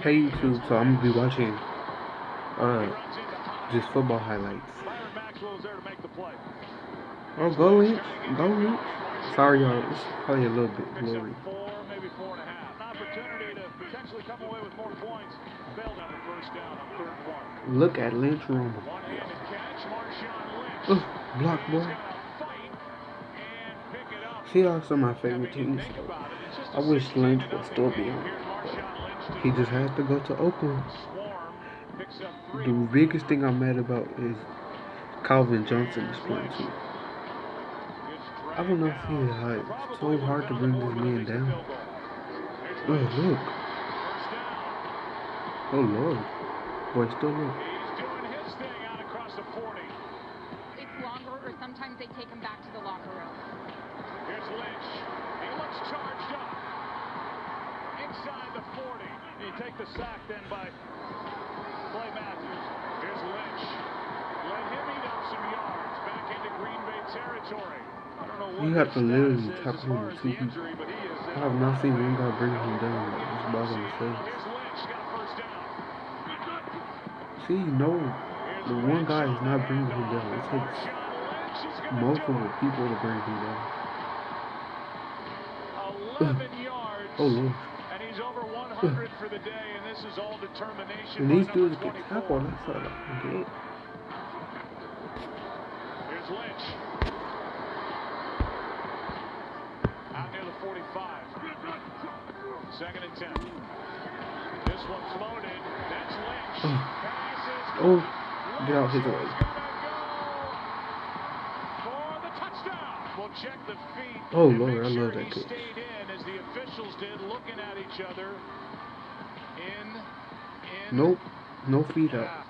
Hey YouTube, so I'm gonna be watching just football highlights. Oh, go Lynch, go Lynch. Sorry y'all, it's probably a little bit blurry. Look at Lynch Romo. Block boy. Seahawks are my favorite team, so I wish Lynch would still be on. But he just has to go to Oakland. The biggest thing I'm mad about is Calvin Johnson is playing too. I don't know if he's high. It's so hard to bring this man down. Oh, look. Oh, Lord. Boy, still look. It's longer, or sometimes they take him back to the locker room. Here's Lynch. He looks charged up. Inside the 40. He take the sack then by Clay Matthews. Here's Lynch. Let him eat up some yards. Back into Green Bay territory. You have to literally tackle him with 2 people. I have not seen one guy bring him down. Just by himself. See, no, the one guy is not bringing him down. It takes multiple people to bring him down. Oh Lord. And he's over 100 for the day, and this is all determination. And these dudes get tackled. That's all I get. Here's Lynch. Out near the 45. Second and 10. This one floated. That's Lynch. Oh, get out his way. For the touchdown. We'll check the feet. Oh Lord, I love that kick. Stayed in as the officials did, looking at each other. Nope, no feet up.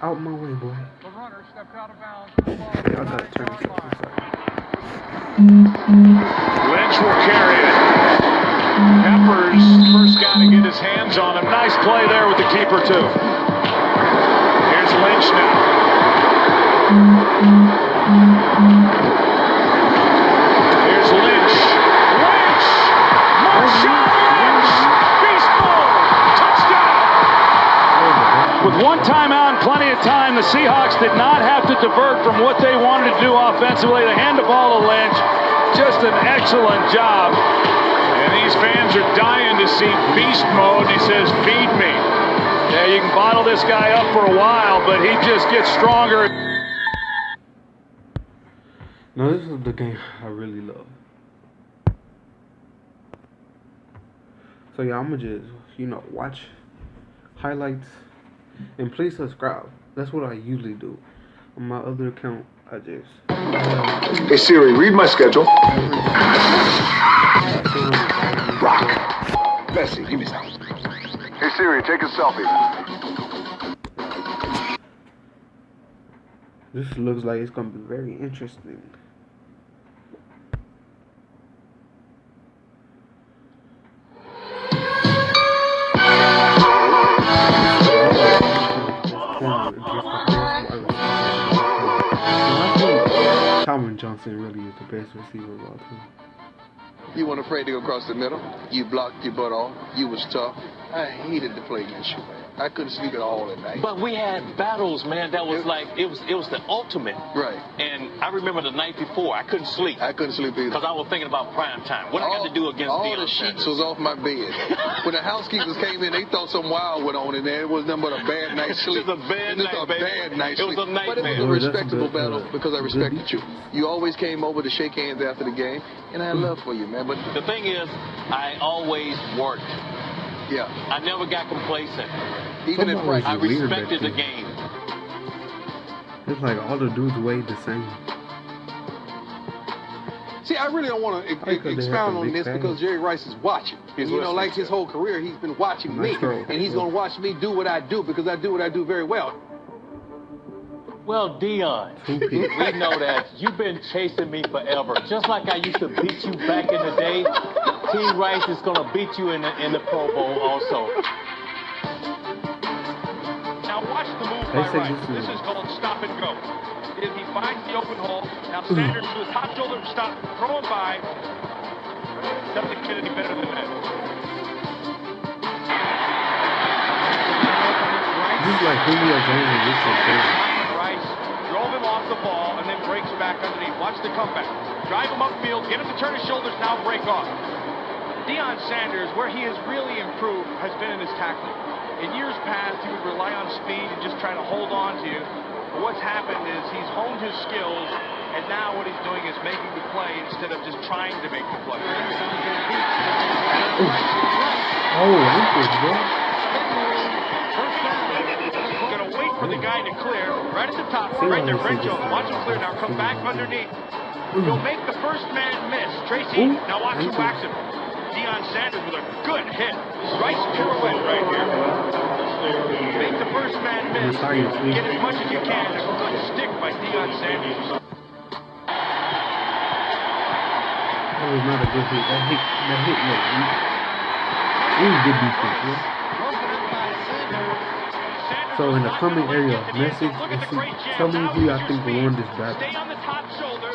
Out my way, boy. The runner stepped out of bounds. Okay, I gotta turn this up. I'm sorry. Lynch will carry it. Peppers first got to get his hands on him. Nice play there with the keeper too. Here's Lynch now. Here's Lynch. Lynch! Marshawn Lynch! Beast mode! Touchdown! With one timeout and plenty of time, the Seahawks did not have to divert from what they wanted to do offensively. They hand the ball to Lynch. Just an excellent job. And these fans are dying to see beast mode. He says, feed me. Yeah, you can bottle this guy up for a while, but he just gets stronger. Now this is the game I really love. So yeah, I'ma just, watch highlights. And please subscribe. That's what I usually do. On my other account, I just... Hey Siri, read my schedule. Rock. Bessie, give me some. Hey Siri, take a selfie. This looks like it's gonna be very interesting. Calvin Johnson really is the best receiver of all time. You weren't afraid to go across the middle. You blocked your butt off. You was tough. I hated to play against you, man. I couldn't sleep at all at night. But we had battles, man. That was like it was the ultimate. Right. And I remember the night before, I couldn't sleep. I couldn't sleep either. Because I was thinking about prime time. What I got to do against all Deion the sheets Sanders? was off my bed. When the housekeepers came in, they thought some wild went on in there. It was nothing but a bad night's sleep. It was a bad night, baby. Bad night's It was sleep. a nightmare. But it was a respectable battle because I respected you. You always came over to shake hands after the game, and I had love for you, man. But the thing is, I always worked. Yeah. I never got complacent. Even in practice. I respected the game. It's like all the dudes weighed the same. See, I really don't want to expound on this because Jerry Rice is watching. And, like his whole career, he's been watching me. And he's going to watch me do what I do because I do what I do very well. Well, Deion, we know that you've been chasing me forever. Just like I used to beat you back in the day, T. Rice is going to beat you in the Pro Bowl also. Now watch the move by Rice. This is called stop and go. If he finds the open hole, now Sanders to his hot shoulder, stop, throw him by. Doesn't get any better than that. Just like Julio Jones and Richard Sherman. Rice drove him off the ball and then breaks back underneath. Watch the comeback. Drive him upfield, get him to turn his shoulders, now break off. Deion Sanders, where he has really improved, has been in his tackling. In years past, he would rely on speed and just try to hold on to you. But what's happened is he's honed his skills, and now what he's doing is making the play instead of just trying to make the play. Oh, ankles, bro. Going to wait for the guy to clear. Right at the top, right there, Brent Jones. Watch him clear now. Come back underneath. He'll make the first man miss. Tracy, now watch him wax him. Deion Sanders with a good hit. Rice pirouette right here. Make the first man miss. Get as much as you can. A good stick by Deion Sanders. That was not a good hit. That hit looked weak. It was good defense, man. So in the comment area, message, tell me who y'all think won this battle. Stay on the top shoulder.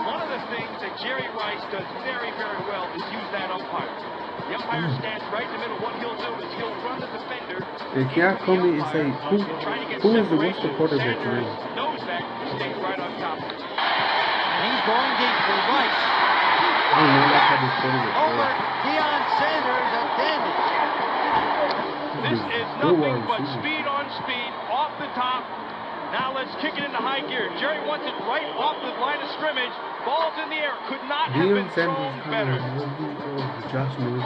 One of the things that Jerry Rice does very, very well is use that umpire. The umpire stands right in the middle. What he'll do is he'll run the defender. And can y'all comment and say what's the quarterback name? Knows that, stays right on top. He's going deep for Rice. I don't know, that's how this quarterback Over Deion Sanders of Dandy. This is nothing but speed on speed, off the top. Now let's kick it into high gear. Jerry wants it right off the line of scrimmage. Ball's in the air. Could not have been thrown better. Josh Norman.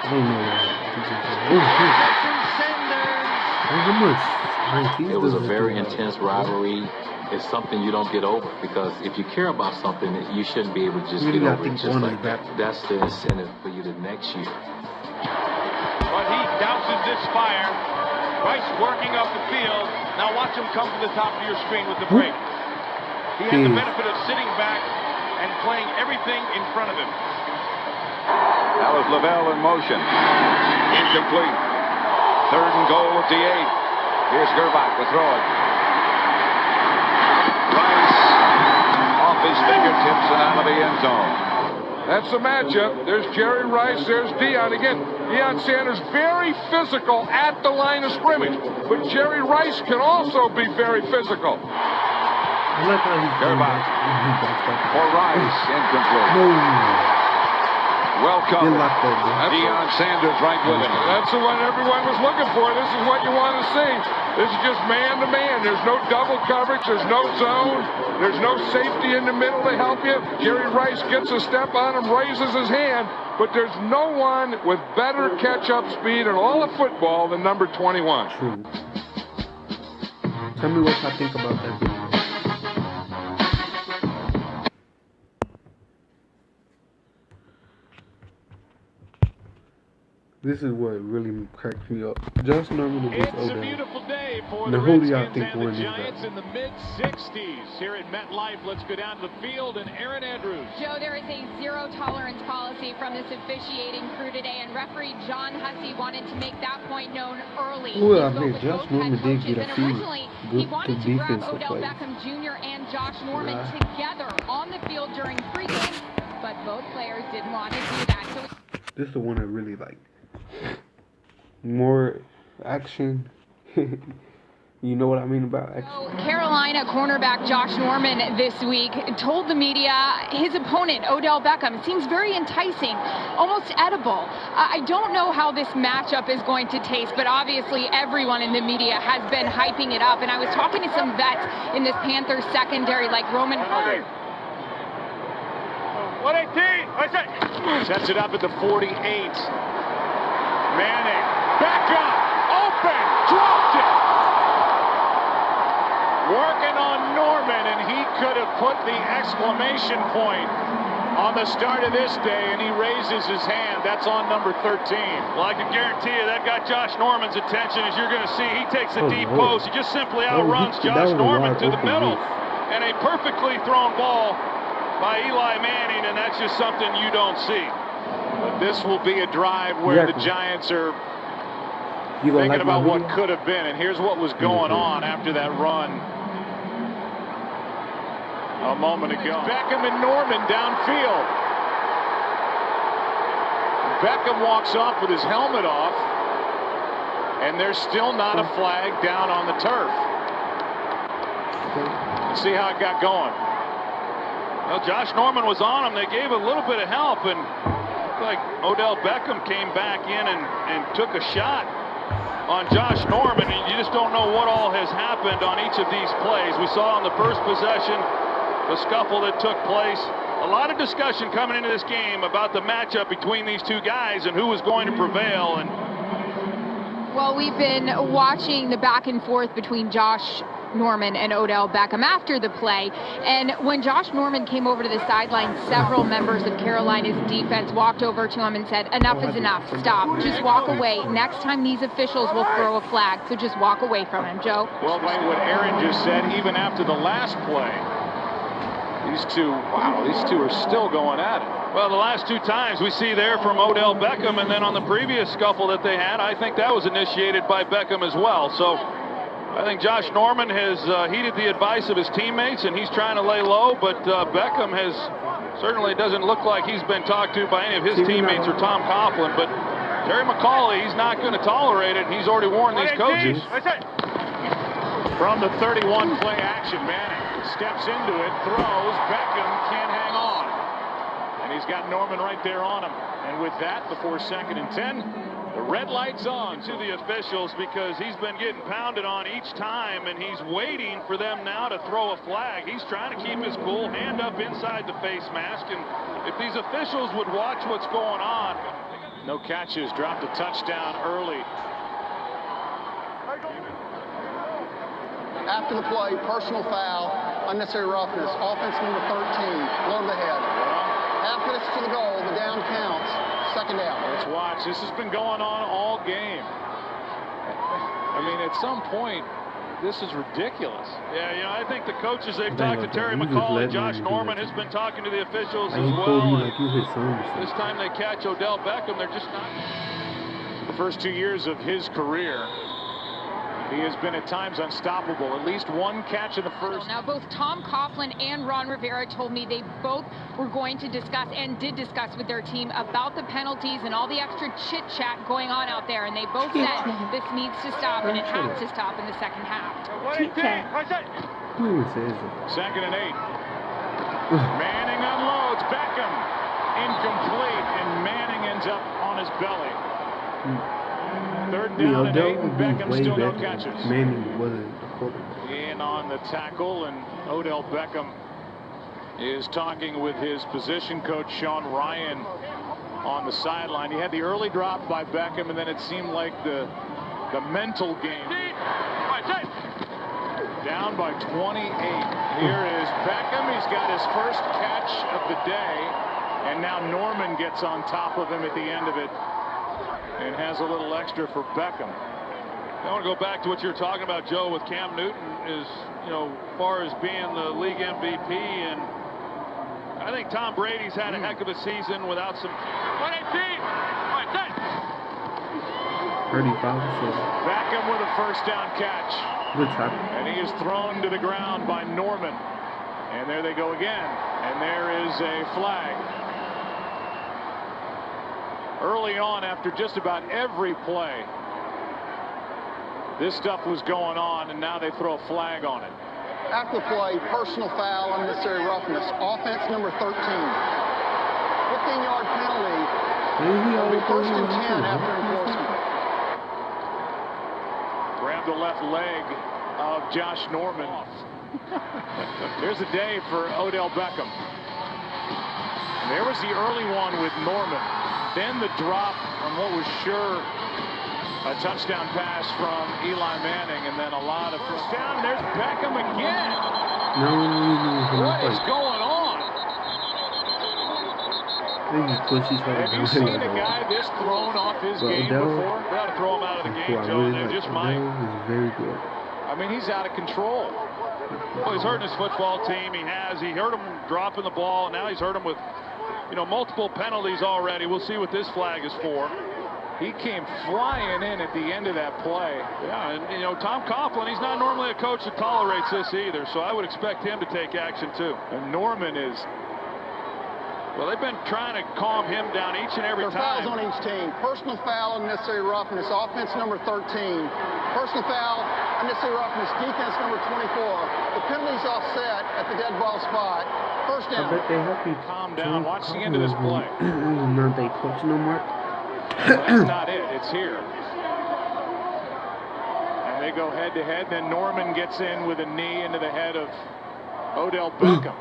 I don't know. How much? It was a very intense rivalry. It's something you don't get over, because if you care about something, you shouldn't be able to just get over it just like that. That's the incentive for you the next year. But he douses this fire. Rice working up the field. Now watch him come to the top of your screen with the break. He had the benefit of sitting back and playing everything in front of him. That was Lavelle in motion. Incomplete. 3rd and goal at the 8. Here's Gerbach to throw it. Rice off his fingertips and out of the end zone. That's the matchup. There's Jerry Rice, there's Deion. Again, Deion Sanders very physical at the line of scrimmage, but Jerry Rice can also be very physical. I like how he Gerbach for Rice, incomplete. No. Well covered. Deion Sanders right with him. That's the one everyone was looking for. This is what you want to see. This is just man-to-man. There's no double coverage. There's no zone. There's no safety in the middle to help you. Jerry Rice gets a step on him, raises his hand, but there's no one with better catch-up speed in all of football than number 21. True. Tell me what I think about that video. This is what really cracks me up. Josh Norman against Odell. It's a beautiful day for now, the who do y'all Redskins think and won the this Giants battle? in the mid-60s here at MetLife. Let's go down to the field and Aaron Andrews. Joe, there is a zero-tolerance policy from this officiating crew today, and referee John Hussey wanted to make that point known early. Well, I mean, Josh Norman did get a few he wanted to grab defensive Odell plays. Beckham Jr. and Josh Norman together on the field during pregame, but both players didn't want to do that. So this is the one I really like. More action. You know what I mean about action. Carolina cornerback Josh Norman this week told the media his opponent, Odell Beckham, seems very enticing, almost edible. I don't know how this matchup is going to taste, but obviously everyone in the media has been hyping it up. And I was talking to some vets in this Panthers secondary like Roman Hurd. 118. Sets it up at the 48. Manning, back up, open, dropped it. Working on Norman, and he could have put the exclamation point on the start of this day, and he raises his hand. That's on number 13. Well, I can guarantee you that got Josh Norman's attention. As you're going to see, he takes a deep post. He just simply outruns Josh Norman to the middle. And a perfectly thrown ball by Eli Manning, and that's just something you don't see. But this will be a drive where the Giants are thinking about what could have been. And here's what was going on after that run a moment ago. Beckham and Norman downfield. Beckham walks off with his helmet off. And there's still not a flag down on the turf. Let's see how it got going. Well, Josh Norman was on him. They gave a little bit of help, and looked like Odell Beckham came back in and took a shot on Josh Norman, and you just don't know what all has happened on each of these plays. We saw on the first possession the scuffle that took place. A lot of discussion coming into this game about the matchup between these two guys and who was going to prevail. And well, we've been watching the back and forth between Josh Norman and Odell Beckham after the play, and when Josh Norman came over to the sideline, several members of Carolina's defense walked over to him and said, enough is enough, stop, just walk away. Next time these officials will throw a flag, so just walk away from him. Joe? Well, by what Aaron just said, even after the last play, these two are still going at it. Well, the last two times we see there from Odell Beckham, and then on the previous scuffle that they had, I think that was initiated by Beckham as well. So I think Josh Norman has heeded the advice of his teammates, and he's trying to lay low, but Beckham has certainly doesn't look like he's been talked to by any of his teammates or Tom Coughlin, but Terry McAulay, he's not going to tolerate it, and he's already warned these coaches. From the 31 play action, Manning steps into it, throws, Beckham can't hang on. And he's got Norman right there on him. And with that, before 2nd and 10, the red light's on to the officials because he's been getting pounded on each time, and he's waiting for them now to throw a flag. He's trying to keep his cool, hand up inside the face mask, and if these officials would watch what's going on. No catches, dropped a touchdown early. After the play, personal foul, unnecessary roughness, offense number 13, below the head. Half minutes to the goal, the down counts, 2nd down. Let's watch. This has been going on all game. I mean, at some point, this is ridiculous. Yeah, you know, I think the coaches, they've talked to Terry McAulay. Josh Norman has been talking to the officials as well. This time they catch Odell Beckham, they're just not. The first 2 years of his career, he has been at times unstoppable. At least one catch in the first. Now, both Tom Coughlin and Ron Rivera told me they both were going to discuss and did discuss with their team about the penalties and all the extra chit-chat going on out there. And they both said this needs to stop, and it has to stop in the second half. Chit-chat. Who says it? 2nd and 8. Manning unloads. Beckham incomplete, and Manning ends up on his belly. 3rd down and 8, and Beckham still no catches. Manning wasn't a quarterback. In on the tackle, and Odell Beckham is talking with his position coach, Sean Ryan, on the sideline. He had the early drop by Beckham, and then it seemed like the mental game. Down by 28. Here is Beckham. He's got his first catch of the day, and now Norman gets on top of him at the end of it and has a little extra for Beckham. I want to go back to what you were talking about, Joe, with Cam Newton, is, you know, as far as being the league MVP, and I think Tom Brady's had a heck of a season without some. 35%. Beckham with a first down catch. Good tackle. And he is thrown to the ground by Norman. And there they go again. And there is a flag. Early on, after just about every play, this stuff was going on, and now they throw a flag on it. After the play, personal foul, unnecessary roughness, offense number 13. 15-yard penalty. It'll be 1st and 10 after enforcement. Grab the left leg of Josh Norman. Here's a day for Odell Beckham. And there was the early one with Norman. Then the drop on what was sure a touchdown pass from Eli Manning, and then a lot of first down. There's Beckham again. What is going on? Have you seen a guy this thrown off his game before? They ought to throw him out of the game, Joe. They just might. He's very good. I mean, he's out of control. Well, he's hurting his football team. He hurt him dropping the ball, and now he's hurt him with, you know, multiple penalties already. We'll see what this flag is for. He came flying in at the end of that play. Yeah, and, you know, Tom Coughlin, he's not normally a coach that tolerates this either, so I would expect him to take action too. And Norman is Well, they've been trying to calm him down each and every time. Fouls on each team. Personal foul, unnecessary roughness. Offense number 13. Personal foul, unnecessary roughness. Defense number 24. The penalty's offset at the dead ball spot. First down. I bet they help you. Calm down. Watch the end of this play. Not they coach no more. That's not it. It's here. And they go head to head. Then Norman gets in with a knee into the head of Odell Beckham.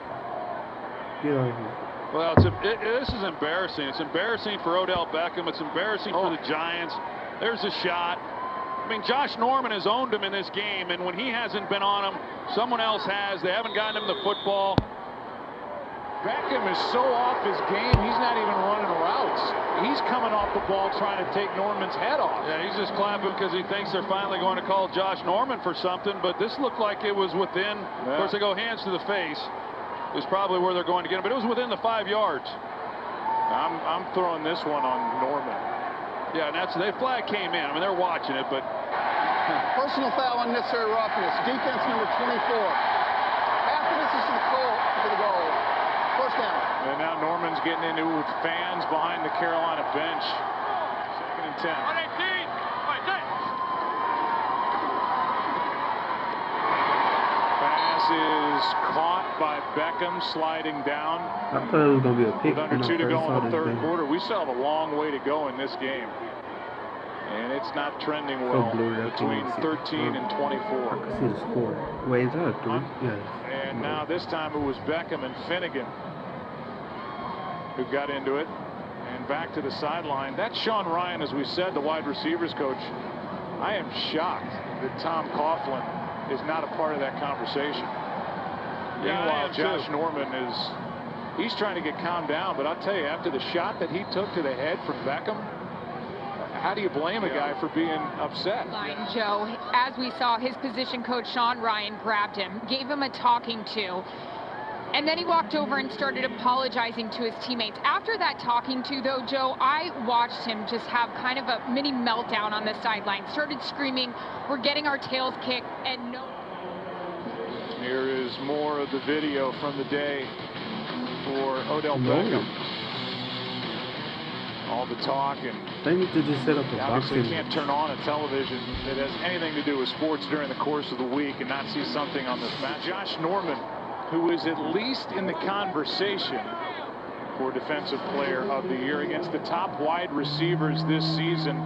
Get out of here. Well, this is embarrassing. It's embarrassing for Odell Beckham. It's embarrassing for the Giants. There's a shot. I mean, Josh Norman has owned him in this game, and when he hasn't been on him, someone else has. They haven't gotten him the football. Beckham is so off his game, he's not even running routes. He's coming off the ball trying to take Norman's head off. Yeah, he's just clapping because he thinks they're finally going to call Josh Norman for something, but this looked like it was within. Of course, they go hands to the face. Is probably where they're going to get him, but it was within the 5 yards. I'm throwing this one on Norman. Yeah, and the flag came in. I mean, they're watching it, but personal foul, unnecessary roughness. Defense number 24. After this is to the goal. First down. And now Norman's getting into with fans behind the Carolina bench. 2nd and 10. Is caught by Beckham sliding down. I thought it was going to be a pick. With under 2 to go in the 3rd quarter. We still have a long way to go in this game. And it's not trending well between 13 and 24. I can see the score. Wait, is that a 3? Yes. And now this time it was Beckham and Finnegan who got into it. And back to the sideline. That's Sean Ryan, as we said, the wide receivers coach. I am shocked that Tom Coughlin is not a part of that conversation. Meanwhile, Josh Norman he's trying to get calmed down, but I'll tell you, after the shot that he took to the head from Beckham, how do you blame a guy for being upset? Joe, as we saw, his position coach, Sean Ryan, grabbed him, gave him a talking to, and then he walked over and started apologizing to his teammates. After that talking to, though, Joe, I watched him just have kind of a mini meltdown on the sideline, started screaming, "We're getting our tails kicked," and no. Here is more of the video from the day for Odell Beckham. All the talk, and they need to just set up a obviously can't turn on a television that has anything to do with sports during the course of the week and not see something on this match. Josh Norman, who is at least in the conversation for Defensive Player of the Year against the top wide receivers this season.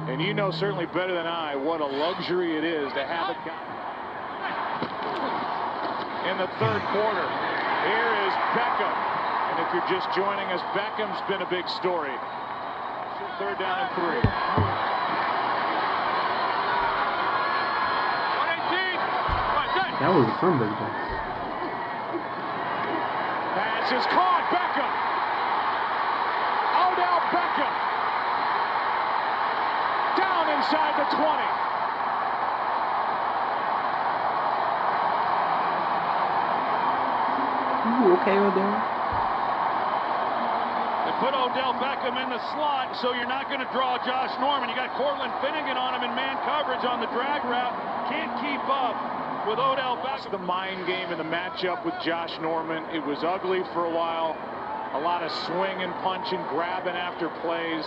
And you know certainly better than I what a luxury it is to have a guy. In the 3rd quarter, here is Beckham. And if you're just joining us, Beckham's been a big story. 3rd down and 3. 118. That was a comeback, though. Pass is caught. Beckham. Odell Beckham. Down inside the 20. You okay, Odell? They put Odell Beckham in the slot, so you're not going to draw Josh Norman. You got Cortland Finnegan on him in man coverage on the drag route. Can't keep up with Odell Beckham. The mind game in the matchup with Josh Norman. It was ugly for a while. A lot of swinging, punching, grabbing after plays.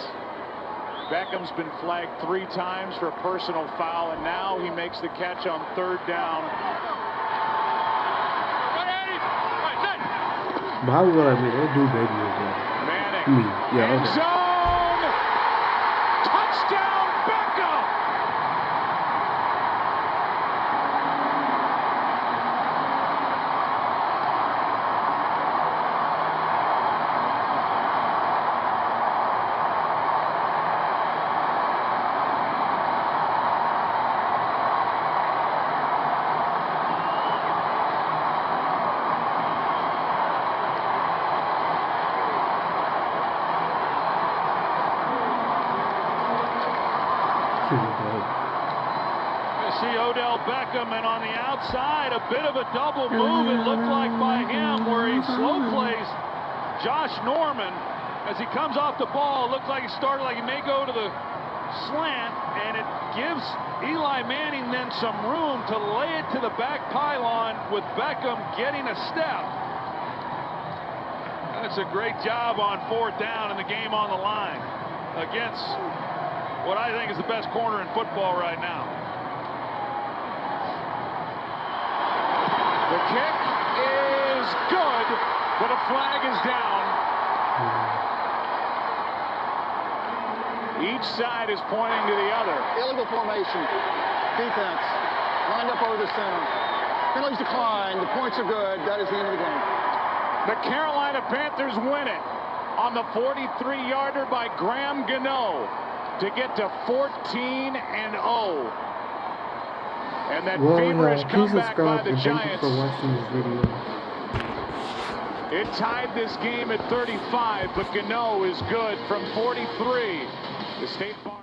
Beckham's been flagged 3 times for a personal foul, and now he makes the catch on 3rd down. But how would I mean? They do baby again. Manning. Yeah, okay. Zone. Touchdown, Beckham. See Odell Beckham, and on the outside, a bit of a double move, it looked like, by him, where he slow plays Josh Norman. As he comes off the ball, it looked like he started like he may go to the slant, and it gives Eli Manning then some room to lay it to the back pylon with Beckham getting a step. That's a great job on 4th down and the game on the line against what I think is the best corner in football right now. The kick is good, but a flag is down. Each side is pointing to the other. Illegal formation. Defense. Lined up over the center. Penalties decline. The points are good. That is the end of the game. The Carolina Panthers win it on the 43-yarder by Graham Gano to get to 14-0. And that feverish comeback by the Giants. For watching this video. It tied this game at 35, but Gano is good from 43. The State Farm